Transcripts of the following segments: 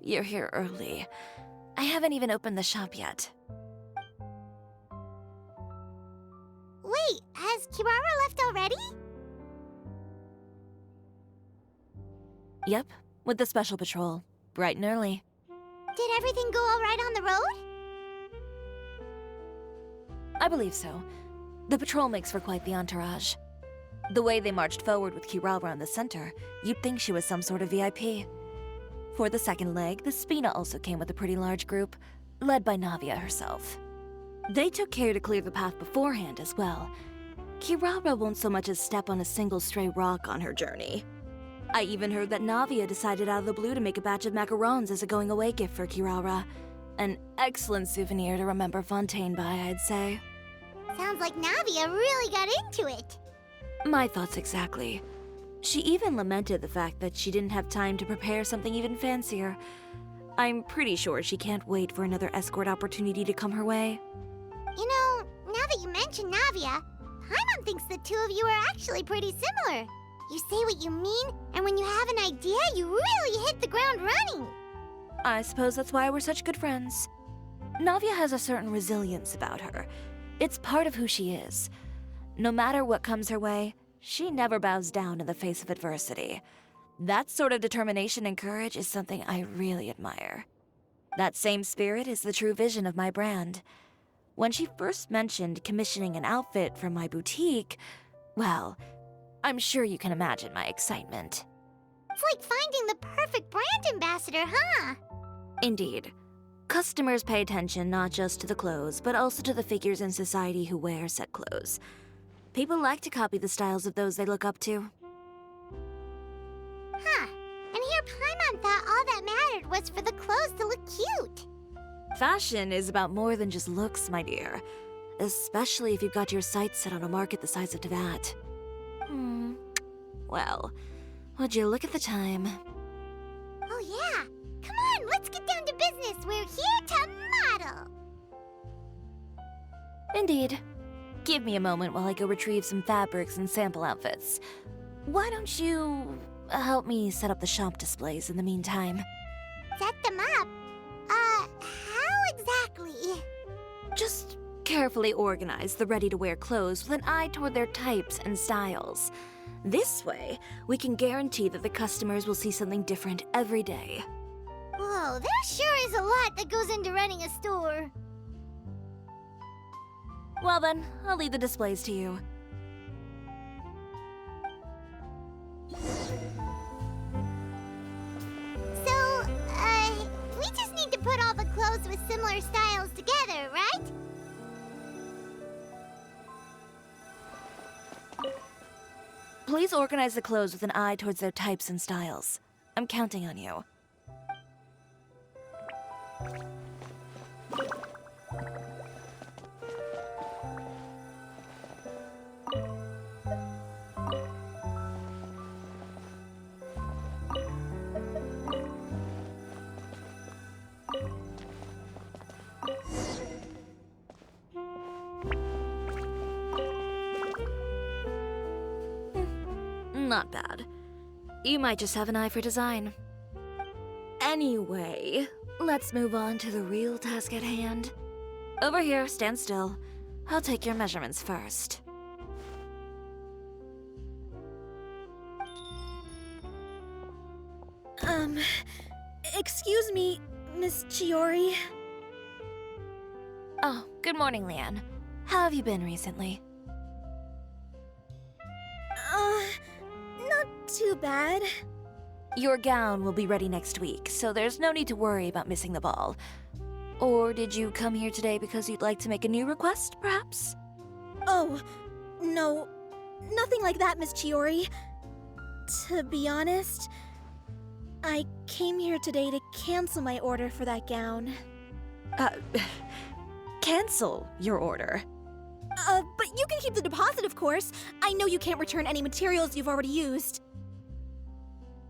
you're here early. I haven't even opened the shop yet. Wait, has Kirara left already? Yep, with the special patrol. Bright and early. Did everything go all right on the road? I believe so. The patrol makes for quite the entourage. The way they marched forward with Kirara in the center, you'd think she was some sort of VIP. For the second leg, the Spina also came with a pretty large group, led by Navia herself. They took care to clear the path beforehand as well. Kirara won't so much as step on a single stray rock on her journey. I even heard that Navia decided out of the blue to make a batch of macarons as a going-away gift for Kirara. An excellent souvenir to remember Fontaine by, I'd say. Sounds like Navia really got into it. My thoughts exactly. She even lamented the fact that she didn't have time to prepare something even fancier. I'm pretty sure she can't wait for another escort opportunity to come her way. You know, now that you mention Navia, Paimon thinks the two of you are actually pretty similar. You say what you mean, and when you have an idea, you really hit the ground running. I suppose that's why we're such good friends. Navia has a certain resilience about her. It's part of who she is. No matter what comes her way, she never bows down in the face of adversity. That sort of determination and courage is something I really admire. That same spirit is the true vision of my brand. When she first mentioned commissioning an outfit from my boutique, well, I'm sure you can imagine my excitement. It's like finding the perfect brand ambassador, huh? Indeed. Customers pay attention not just to the clothes, but also to the figures in society who wear said clothes. People like to copy the styles of those they look up to. Huh. And here Paimon thought all that mattered was for the clothes to look cute. Fashion is about more than just looks, my dear. Especially if you've got your sights set on a market the size of Teyvat. Well, would you look at the time? Oh yeah. Come on, let's get down to business. We're here to model. Indeed. Give me a moment while I go retrieve some fabrics and sample outfits. Why don't you help me set up the shop displays in the meantime? Set them up? How exactly? Just carefully organize the ready-to-wear clothes with an eye toward their types and styles. This way, we can guarantee that the customers will see something different every day. Whoa, there sure is a lot that goes into running a store. Well then, I'll leave the displays to you. So, we just need to put all the clothes with similar styles together, right? Please organize the clothes with an eye towards their types and styles. I'm counting on you. Not bad. You might just have an eye for design. Anyway, let's move on to the real task at hand. Over here, stand still. I'll take your measurements first. Excuse me, Miss Chiori. Oh, good morning, Leanne. How have you been recently? Not too bad. Your gown will be ready next week, so there's no need to worry about missing the ball. Or did you come here today because you'd like to make a new request, perhaps? Oh, no. Nothing like that, Miss Chiori. To be honest, I came here today to cancel my order for that gown. Cancel your order. But you can keep the deposit, of course. I know you can't return any materials you've already used.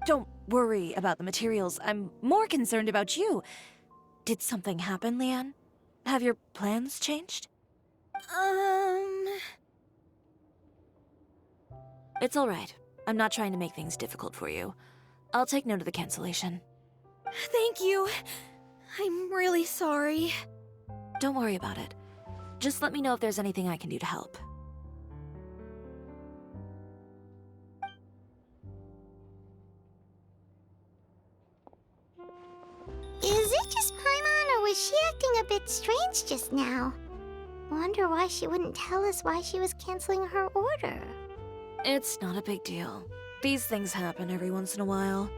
Don't worry about the materials. I'm more concerned about you. Did something happen, Leanne? Have your plans changed? It's all right. I'm not trying to make things difficult for you. I'll take note of the cancellation. Thank you. I'm really sorry. Don't worry about it. Just let me know if there's anything I can do to help. Is it just Paimon, or was she acting a bit strange just now? Wonder why she wouldn't tell us why she was canceling her order. It's not a big deal. These things happen every once in a while.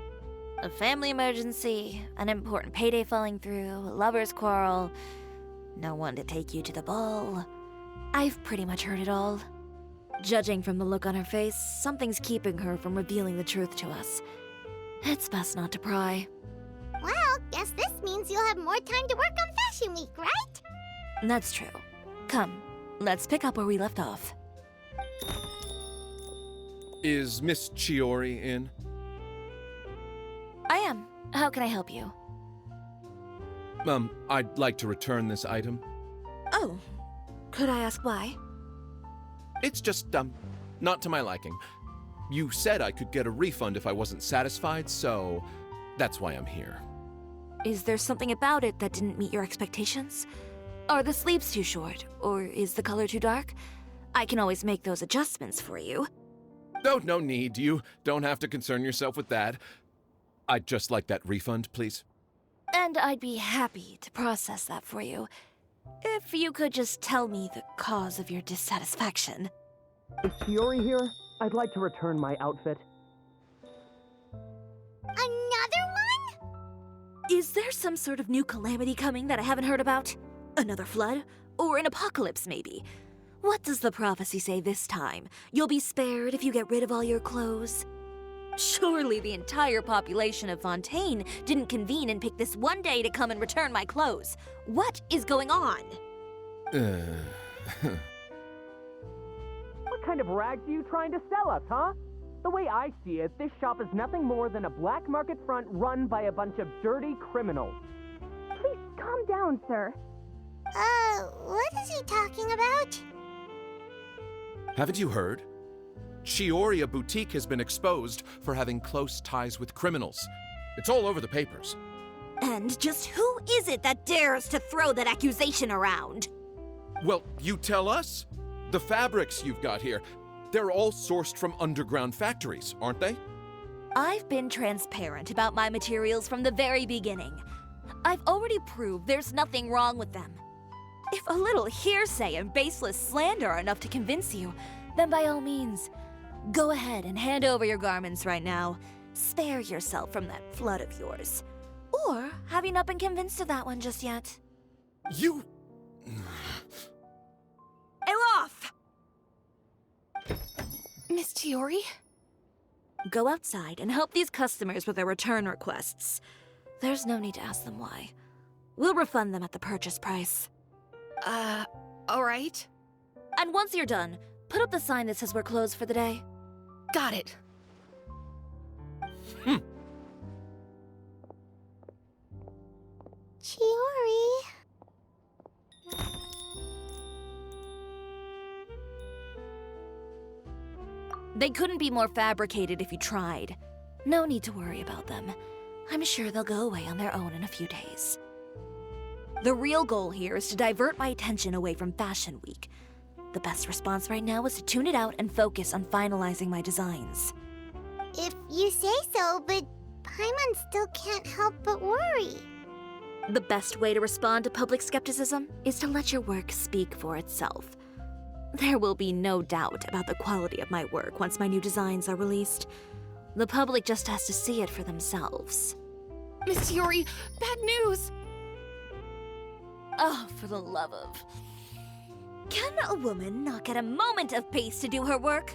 A family emergency, an important payday falling through, a lover's quarrel, no one to take you to the ball. I've pretty much heard it all. Judging from the look on her face, something's keeping her from revealing the truth to us. It's best not to pry. Well, guess this means you'll have more time to work on Fashion Week, right? That's true. Come, let's pick up where we left off. Is Miss Chiori in? I am. How can I help you? I'd like to return this item. Oh, could I ask why? It's just, not to my liking. You said I could get a refund if I wasn't satisfied, so that's why I'm here. Is there something about it that didn't meet your expectations? Are the sleeves too short, or is the color too dark? I can always make those adjustments for you. No need. You don't have to concern yourself with that. I'd just like that refund, please. And I'd be happy to process that for you. If you could just tell me the cause of your dissatisfaction. Is Chiori here? I'd like to return my outfit. Another one? Is there some sort of new calamity coming that I haven't heard about? Another flood? Or an apocalypse, maybe? What does the prophecy say this time? You'll be spared if you get rid of all your clothes? Surely the entire population of Fontaine didn't convene and pick this one day to come and return my clothes. What is going on? What kind of rags are you trying to sell us, huh? The way I see it, this shop is nothing more than a black market front run by a bunch of dirty criminals. Please calm down, sir. What is he talking about? Haven't you heard? Chiori, a boutique, has been exposed for having close ties with criminals. It's all over the papers. And just who is it that dares to throw that accusation around? Well, you tell us. The fabrics you've got here, they're all sourced from underground factories, aren't they? I've been transparent about my materials from the very beginning. I've already proved there's nothing wrong with them. If a little hearsay and baseless slander are enough to convince you, then by all means, go ahead and hand over your garments right now. Spare yourself from that flood of yours. Or have you not been convinced of that one just yet? You... Elof! Miss Chiori? Go outside and help these customers with their return requests. There's no need to ask them why. We'll refund them at the purchase price. Alright. And once you're done, put up the sign that says we're closed for the day. Got it. Chiori. They couldn't be more fabricated if you tried. No need to worry about them. I'm sure they'll go away on their own in a few days. The real goal here is to divert my attention away from Fashion Week. The best response right now is to tune it out and focus on finalizing my designs. If you say so, but Paimon still can't help but worry. The best way to respond to public skepticism is to let your work speak for itself. There will be no doubt about the quality of my work once my new designs are released. The public just has to see it for themselves. Miss Chiori, bad news! Oh, for the love of... Can a woman not get a moment of peace to do her work?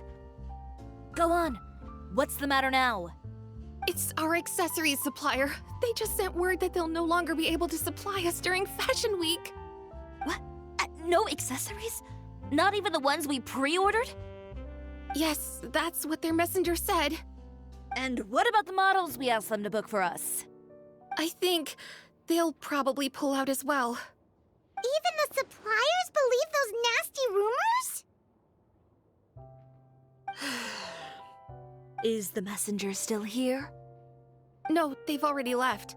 Go on. What's the matter now? It's our accessories supplier. They just sent word that they'll no longer be able to supply us during Fashion Week. What? No accessories? Not even the ones we pre-ordered? Yes, that's what their messenger said. And what about the models we asked them to book for us? I think they'll probably pull out as well. Even the suppliers believe those nasty rumors? Is the messenger still here? No, they've already left.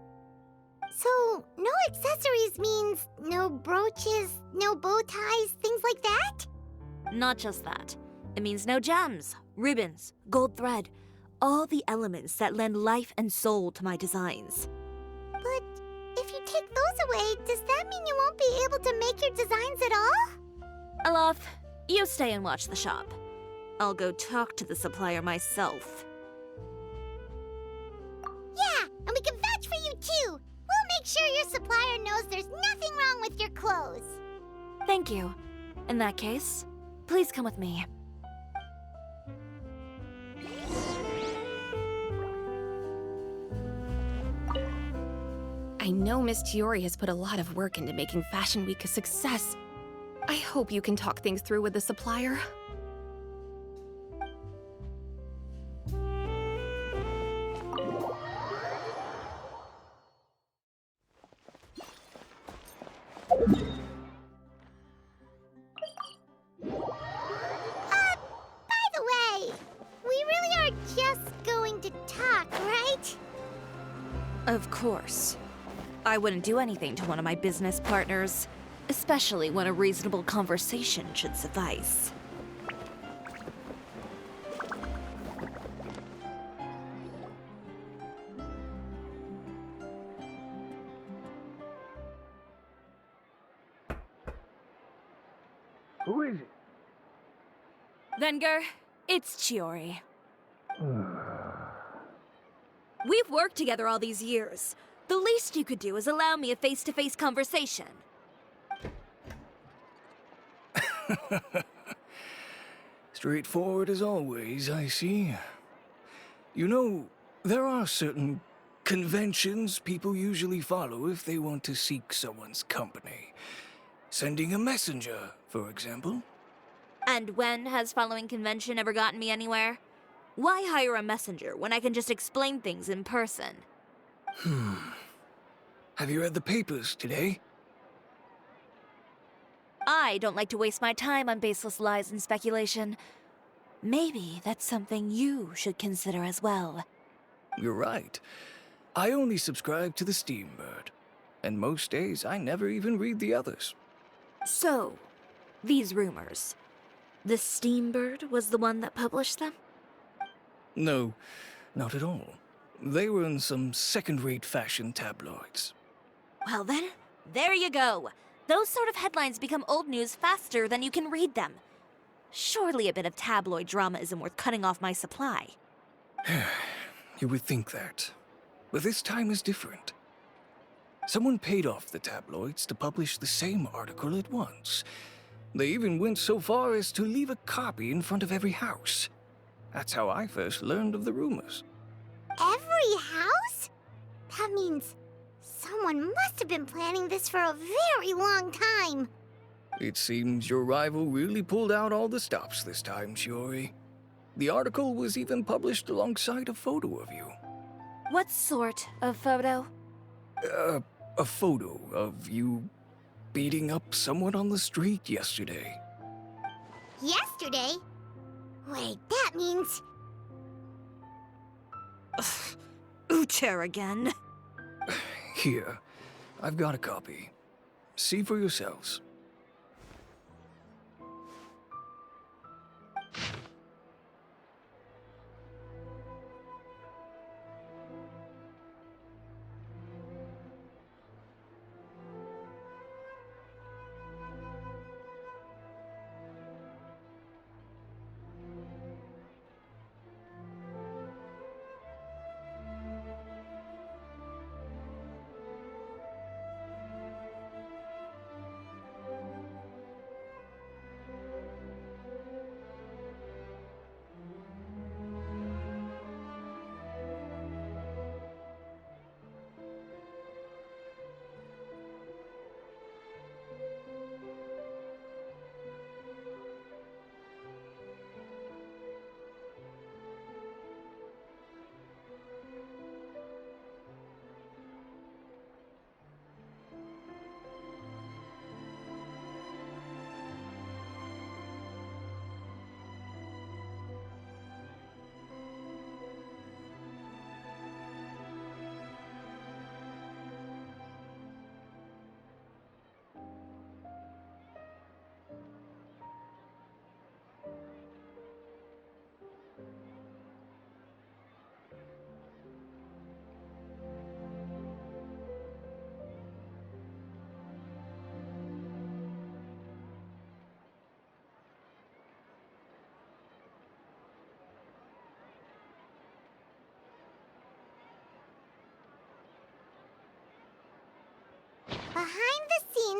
So, no accessories means no brooches, no bow ties, things like that? Not just that. It means no gems, ribbons, gold thread, all the elements that lend life and soul to my designs. But if you take those away, does that mean you won't be able to make your designs at all? Alaf, you stay and watch the shop. I'll go talk to the supplier myself. Yeah, and we can vouch for you too. We'll make sure your supplier knows there's nothing wrong with your clothes. Thank you. In that case, please come with me. I know Miss Chiori has put a lot of work into making Fashion Week a success. I hope you can talk things through with the supplier. By the way, we really are just going to talk, right? Of course. I wouldn't do anything to one of my business partners, especially when a reasonable conversation should suffice. Who is it? Venger, it's Chiori. We've worked together all these years. The least you could do is allow me a face-to-face conversation. Straightforward as always, I see. You know, there are certain conventions people usually follow if they want to seek someone's company. Sending a messenger, for example. And when has following convention ever gotten me anywhere? Why hire a messenger when I can just explain things in person? Have you read the papers today? I don't like to waste my time on baseless lies and speculation. Maybe that's something you should consider as well. You're right. I only subscribe to the Steambird. And most days, I never even read the others. So, these rumors. The Steambird was the one that published them? No, not at all. They were in some second-rate fashion tabloids. Well then, there you go. Those sort of headlines become old news faster than you can read them. Surely a bit of tabloid drama isn't worth cutting off my supply. You would think that. But this time is different. Someone paid off the tabloids to publish the same article at once. They even went so far as to leave a copy in front of every house. That's how I first learned of the rumors. Every house? That means someone must have been planning this for a very long time. It seems your rival really pulled out all the stops this time, Chiori. The article was even published alongside a photo of you. What sort of photo? A photo of you beating up someone on the street yesterday. Yesterday? Wait, that means... Ucher again. Here, I've got a copy. See for yourselves.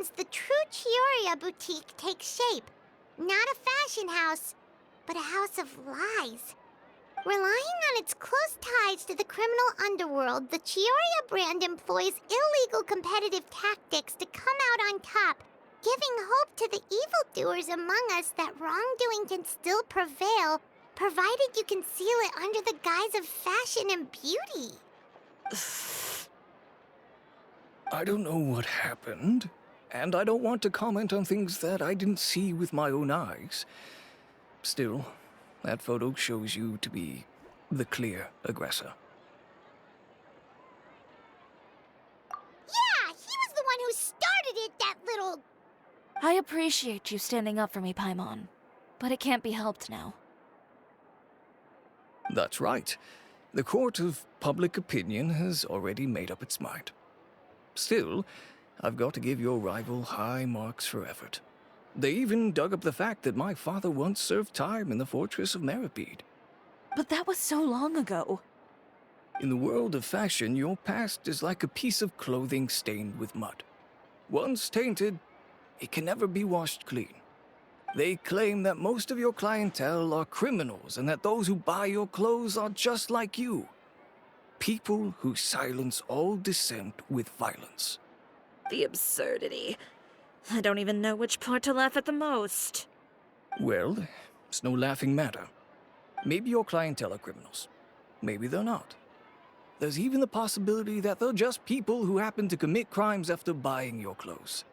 means the true Chiori boutique takes shape. Not a fashion house, but a house of lies. Relying on its close ties to the criminal underworld, the Chiori brand employs illegal competitive tactics to come out on top, giving hope to the evildoers among us that wrongdoing can still prevail, provided you conceal it under the guise of fashion and beauty. I don't know what happened, and I don't want to comment on things that I didn't see with my own eyes. Still, that photo shows you to be the clear aggressor. Yeah, he was the one who started it, that little... I appreciate you standing up for me, Paimon, but it can't be helped now. That's right. The court of public opinion has already made up its mind. Still, I've got to give your rival high marks for effort. They even dug up the fact that my father once served time in the fortress of Meripede. But that was so long ago. In the world of fashion, your past is like a piece of clothing stained with mud. Once tainted, it can never be washed clean. They claim that most of your clientele are criminals and that those who buy your clothes are just like you. People who silence all dissent with violence. The absurdity. I don't even know which part to laugh at the most. Well, it's no laughing matter. Maybe your clientele are criminals. Maybe they're not. There's even the possibility that they're just people who happen to commit crimes after buying your clothes.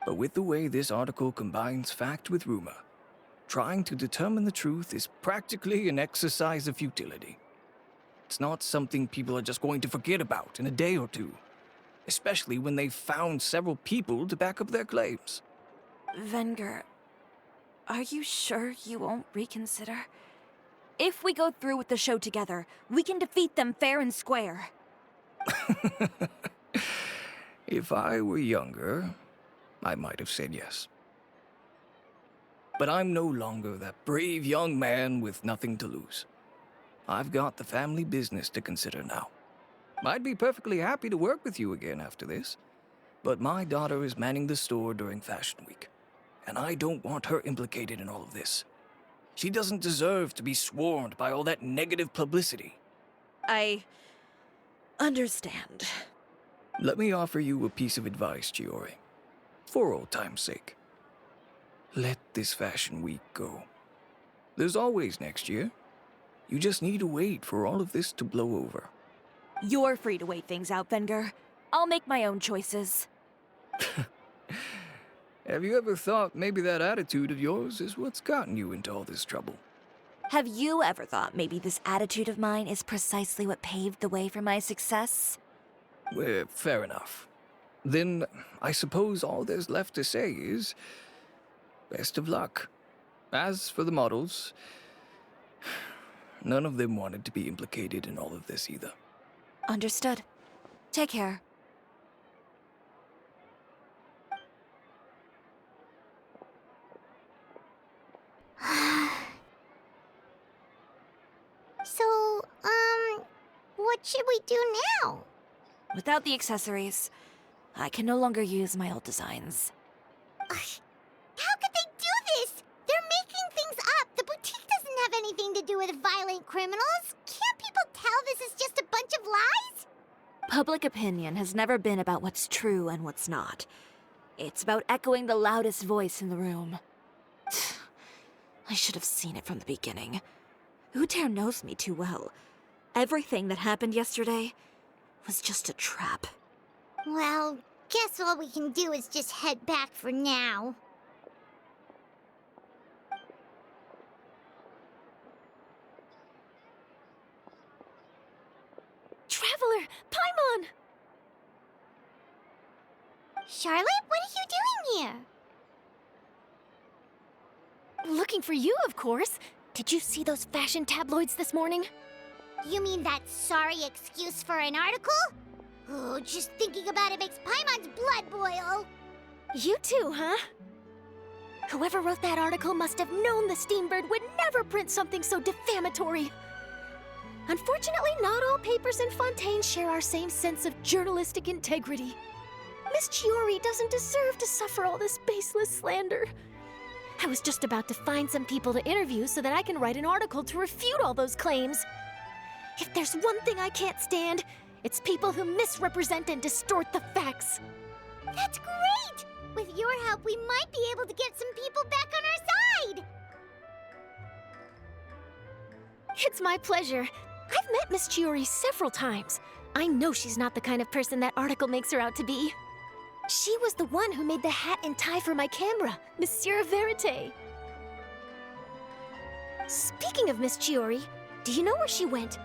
But with the way this article combines fact with rumor, trying to determine the truth is practically an exercise of futility. It's not something people are just going to forget about in a day or two, especially when they've found several people to back up their claims. Venger, are you sure you won't reconsider? If we go through with the show together, we can defeat them fair and square. If I were younger, I might have said yes. But I'm no longer that brave young man with nothing to lose. I've got the family business to consider now. I'd be perfectly happy to work with you again after this, but my daughter is manning the store during Fashion Week, and I don't want her implicated in all of this. She doesn't deserve to be swarmed by all that negative publicity. I understand. Let me offer you a piece of advice, Chiori. For old time's sake. Let this Fashion Week go. There's always next year. You just need to wait for all of this to blow over. You're free to wait things out, Venger. I'll make my own choices. Have you ever thought maybe that attitude of yours is what's gotten you into all this trouble? Have you ever thought maybe this attitude of mine is precisely what paved the way for my success? Well, fair enough. Then I suppose all there's left to say is, best of luck. As for the models, none of them wanted to be implicated in all of this either. Understood. Take care. So, what should we do now? Without the accessories, I can no longer use my old designs. How could they do this? They're making things up. The boutique doesn't have anything to do with violent criminals. Can't people tell this is just a bunch of lies? Public opinion has never been about what's true and what's not. It's about echoing the loudest voice in the room. I should have seen it from the beginning. Uter knows me too well. Everything that happened yesterday was just a trap. Well, guess all we can do is just head back for now. Traveler! Paimon! Charlotte, what are you doing here? Looking for you, of course. Did you see those fashion tabloids this morning? You mean that sorry excuse for an article? Oh, just thinking about it makes Paimon's blood boil. You too, huh? Whoever wrote that article must have known the Steambird would never print something so defamatory. Unfortunately, not all papers in Fontaine share our same sense of journalistic integrity. Miss Chiori doesn't deserve to suffer all this baseless slander. I was just about to find some people to interview so that I can write an article to refute all those claims. If there's one thing I can't stand, it's people who misrepresent and distort the facts. That's great! With your help, we might be able to get some people back on our side! It's my pleasure. I've met Miss Chiori several times. I know she's not the kind of person that article makes her out to be. She was the one who made the hat and tie for my camera, Monsieur Verite. Speaking of Miss Chiori, do you know where she went?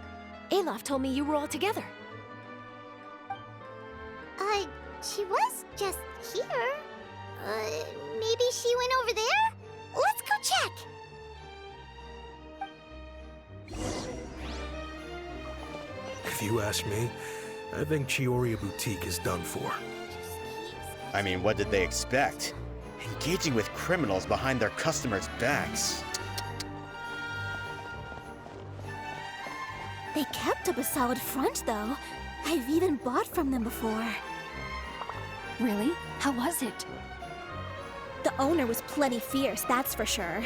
Alof told me you were all together. She was just here. Maybe she went over there? Let's go check! If you ask me, I think Chiori Boutique is done for. I mean, what did they expect? Engaging with criminals behind their customers' backs. They kept up a solid front, though. I've even bought from them before. Really? How was it? The owner was plenty fierce, that's for sure.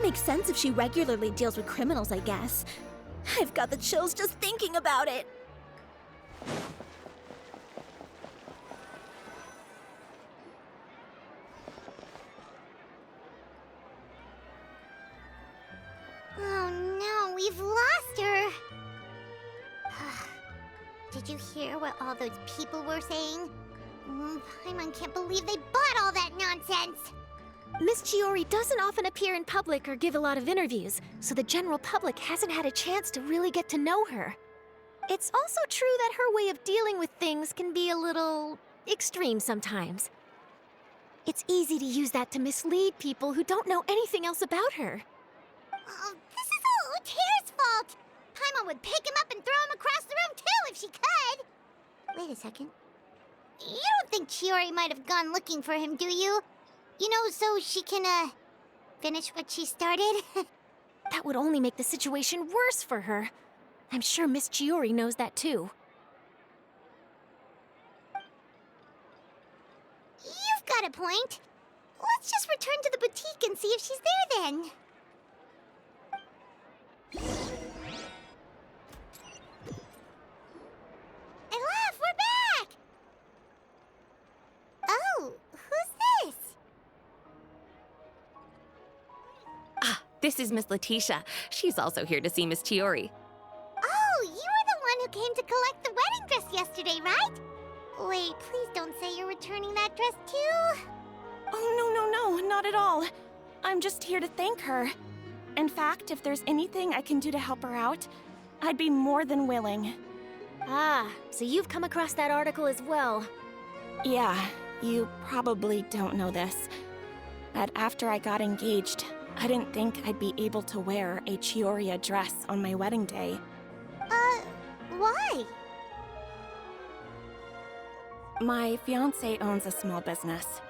Makes sense if she regularly deals with criminals, I guess. I've got the chills just thinking about it. Oh no, we've lost her! Did you hear what all those people were saying? Paimon can't believe they bought all that nonsense! Miss Chiori doesn't often appear in public or give a lot of interviews, so the general public hasn't had a chance to really get to know her. It's also true that her way of dealing with things can be a little extreme sometimes. It's easy to use that to mislead people who don't know anything else about her. Oh, this is all Uteir's fault! Paimon would pick him up and throw him across the room too if she could! Wait a second. You don't think Chiori might have gone looking for him, do you? You know, so she can, finish what she started? That would only make the situation worse for her. I'm sure Miss Chiori knows that too. You've got a point. Let's just return to the boutique and see if she's there then. Alof, we're back! Oh, who's this? This is Miss Letitia. She's also here to see Miss Chiori. Oh, you were the one who came to collect the wedding dress yesterday, right? Wait, please don't say you're returning that dress too. Oh, no, not at all. I'm just here to thank her. In fact, if there's anything I can do to help her out, I'd be more than willing. Ah, so you've come across that article as well. Yeah, you probably don't know this, but after I got engaged, I didn't think I'd be able to wear a Chiori dress on my wedding day. Why? My fiancé owns a small business.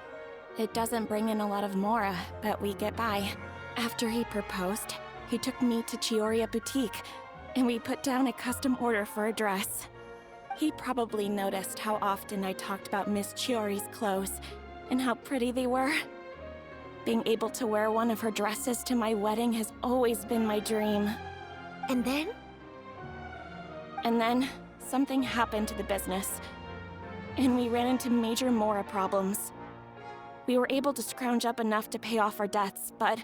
It doesn't bring in a lot of mora, but we get by. After he proposed, he took me to Chiori Boutique, and we put down a custom order for a dress. He probably noticed how often I talked about Miss Chiori's clothes, and how pretty they were. Being able to wear one of her dresses to my wedding has always been my dream. And then? And then, something happened to the business, and we ran into major mora problems. We were able to scrounge up enough to pay off our debts, but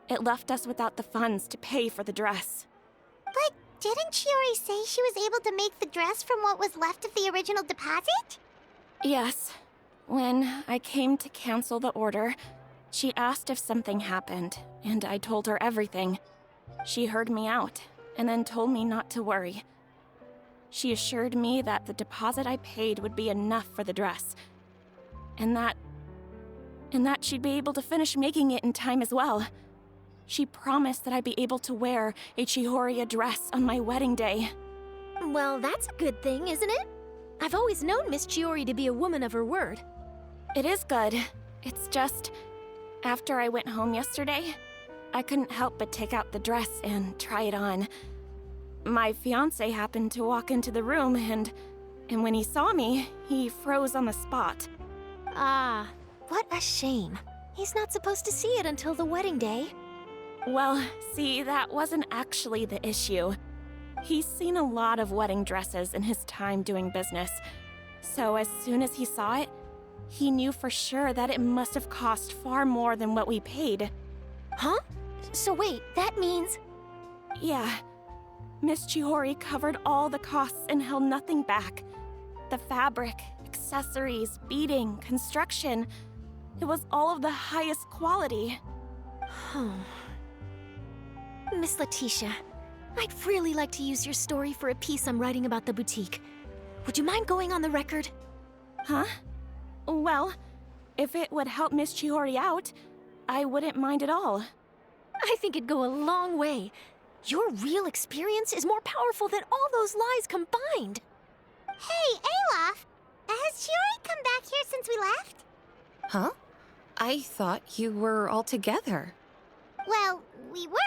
it left us without the funds to pay for the dress. But didn't Chiori say she was able to make the dress from what was left of the original deposit? Yes. When I came to cancel the order, she asked if something happened, and I told her everything. She heard me out, and then told me not to worry. She assured me that the deposit I paid would be enough for the dress, and that she'd be able to finish making it in time as well. She promised that I'd be able to wear a Chiori dress on my wedding day. Well, that's a good thing, isn't it? I've always known Miss Chiori to be a woman of her word. It is good. It's just, after I went home yesterday, I couldn't help but take out the dress and try it on. My fiancé happened to walk into the room, and And when he saw me, he froze on the spot. Ah, what a shame. He's not supposed to see it until the wedding day. Well, see, that wasn't actually the issue. He's seen a lot of wedding dresses in his time doing business. So as soon as he saw it, he knew for sure that it must have cost far more than what we paid. Huh? So wait, that means... Yeah. Miss Chiori covered all the costs and held nothing back. The fabric, accessories, beading, construction. It was all of the highest quality. Miss Letitia, I'd really like to use your story for a piece I'm writing about the boutique. Would you mind going on the record? Huh? Well, if it would help Miss Chiori out, I wouldn't mind at all. I think it'd go a long way. Your real experience is more powerful than all those lies combined. Hey, Olaf! Has Chiori come back here since we left? Huh? I thought you were all together. Well, we were.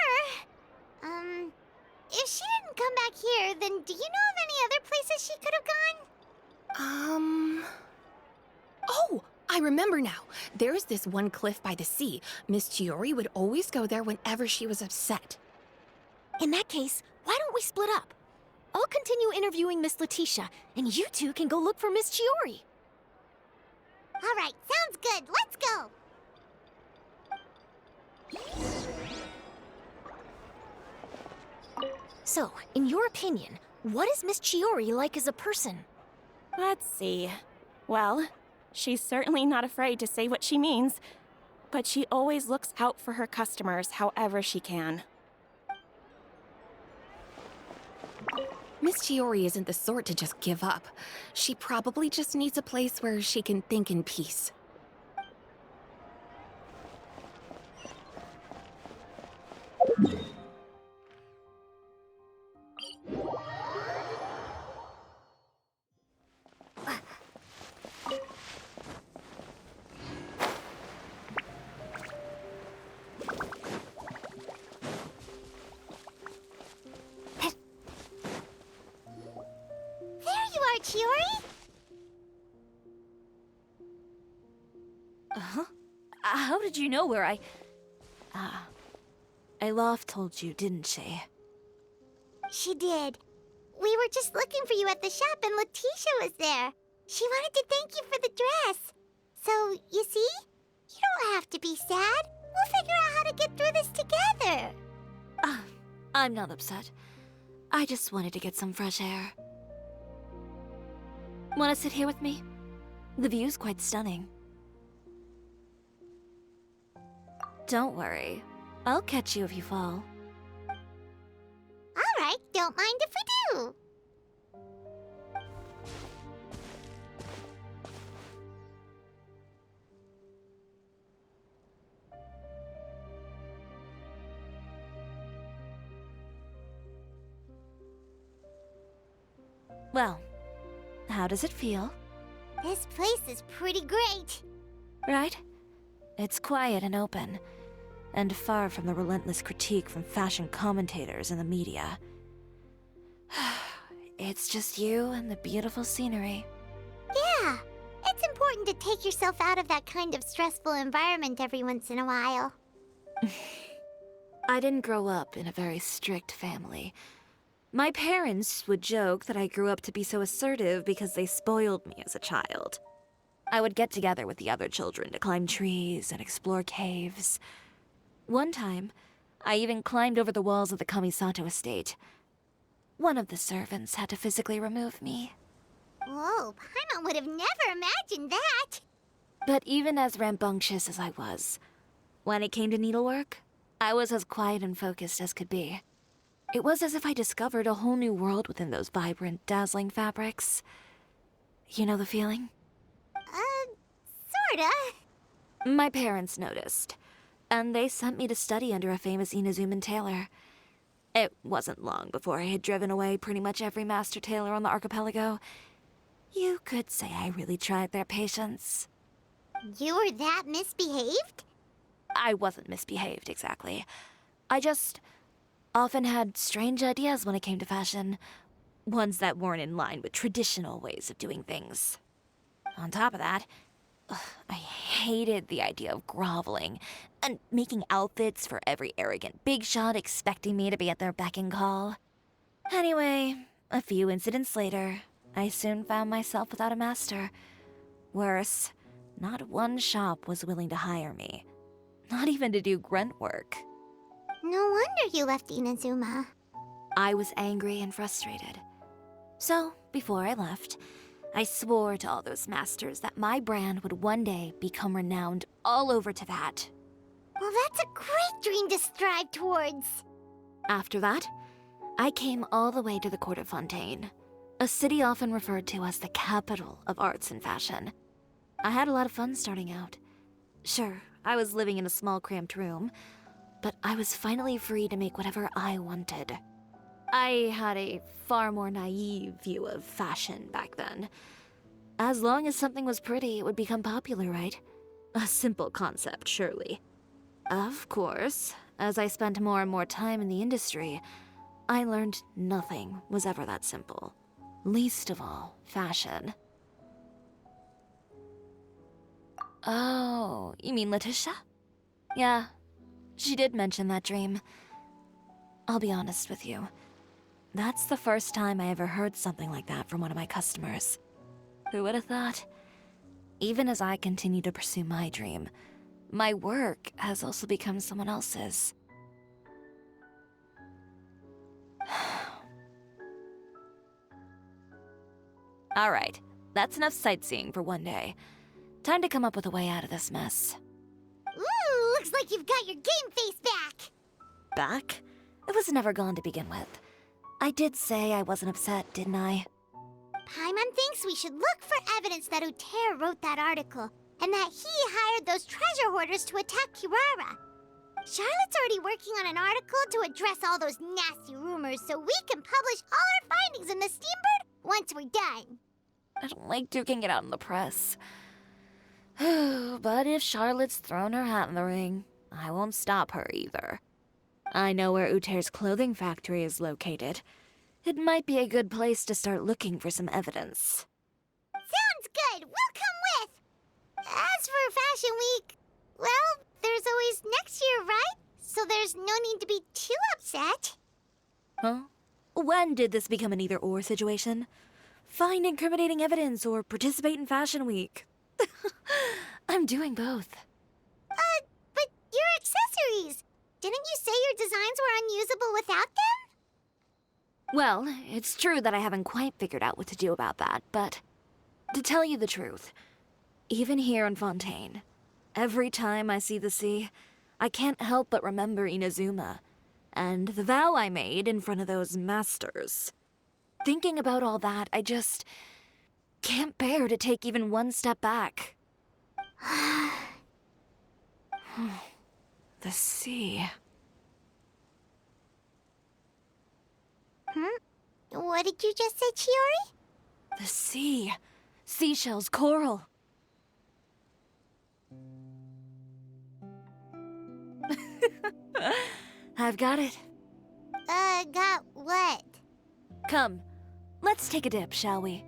If she didn't come back here, then do you know of any other places she could have gone? Oh, I remember now. There's this one cliff by the sea. Miss Chiori would always go there whenever she was upset. In that case, why don't we split up? I'll continue interviewing Miss Letitia, and you two can go look for Miss Chiori. All right, sounds good. Let's go. So, in your opinion, what is Miss Chiori like as a person? Let's see. Well, she's certainly not afraid to say what she means, but she always looks out for her customers however she can. Miss Chiori isn't the sort to just give up. She probably just needs a place where she can think in peace. Chiori? Uh-huh. How did you know where I... Olaf told you, didn't she? She did. We were just looking for you at the shop and Letitia was there. She wanted to thank you for the dress. So, you see? You don't have to be sad. We'll figure out how to get through this together. I'm not upset. I just wanted to get some fresh air. Want to sit here with me? The view's quite stunning. Don't worry. I'll catch you if you fall. All right, don't mind if we do. Well, how does it feel? This place is pretty great. Right? It's quiet and open, and far from the relentless critique from fashion commentators and the media. It's just you and the beautiful scenery. Yeah, it's important to take yourself out of that kind of stressful environment every once in a while. I didn't grow up in a very strict family. My parents would joke that I grew up to be so assertive because they spoiled me as a child. I would get together with the other children to climb trees and explore caves. One time, I even climbed over the walls of the Kamisato estate. One of the servants had to physically remove me. Whoa, Paimon would have never imagined that! But even as rambunctious as I was, when it came to needlework, I was as quiet and focused as could be. It was as if I discovered a whole new world within those vibrant, dazzling fabrics. You know the feeling? Sorta. My parents noticed, and they sent me to study under a famous Inazuman tailor. It wasn't long before I had driven away pretty much every master tailor on the archipelago. You could say I really tried their patience. You were that misbehaved? I wasn't misbehaved, exactly. I just often had strange ideas when it came to fashion. Ones that weren't in line with traditional ways of doing things. On top of that, I hated the idea of groveling and making outfits for every arrogant big shot expecting me to be at their beck and call. Anyway, a few incidents later, I soon found myself without a master. Worse, not one shop was willing to hire me. Not even to do grunt work. No wonder you left Inazuma. I was angry and frustrated. So, before I left, I swore to all those masters that my brand would one day become renowned all over Teyvat. Well, that's a great dream to strive towards. After that, I came all the way to the court of Fontaine, a city often referred to as the capital of arts and fashion. I had a lot of fun starting out. Sure, I was living in a small cramped room, but I was finally free to make whatever I wanted. I had a far more naive view of fashion back then. As long as something was pretty, it would become popular, right? A simple concept, surely. Of course, as I spent more and more time in the industry, I learned nothing was ever that simple. Least of all, fashion. Oh, you mean Letitia? Yeah, she did mention that dream. I'll be honest with you. That's the first time I ever heard something like that from one of my customers. Who would have thought? Even as I continue to pursue my dream, my work has also become someone else's. Alright, that's enough sightseeing for one day. Time to come up with a way out of this mess. Ooh, looks like you've got your game face back. Back? It was never gone to begin with. I did say I wasn't upset, didn't I? Paimon thinks we should look for evidence that Uter wrote that article, and that he hired those treasure hoarders to attack Kirara. Charlotte's already working on an article to address all those nasty rumors so we can publish all our findings in the Steambird once we're done. I don't like duking it out in the press. But if Charlotte's thrown her hat in the ring, I won't stop her either. I know where Uter's clothing factory is located. It might be a good place to start looking for some evidence. Sounds good. We'll come with. As for Fashion Week, well, there's always next year, right? So there's no need to be too upset. Huh? When did this become an either-or situation? Find incriminating evidence or participate in Fashion Week. I'm doing both. But your accessories! Didn't you say your designs were unusable without them? Well, it's true that I haven't quite figured out what to do about that, but to tell you the truth, even here in Fontaine, every time I see the sea, I can't help but remember Inazuma and the vow I made in front of those masters. Thinking about all that, I just can't bear to take even one step back. The sea. What did you just say, Chiori? The sea. Seashells, coral. I've got it. Got what? Come, let's take a dip, shall we?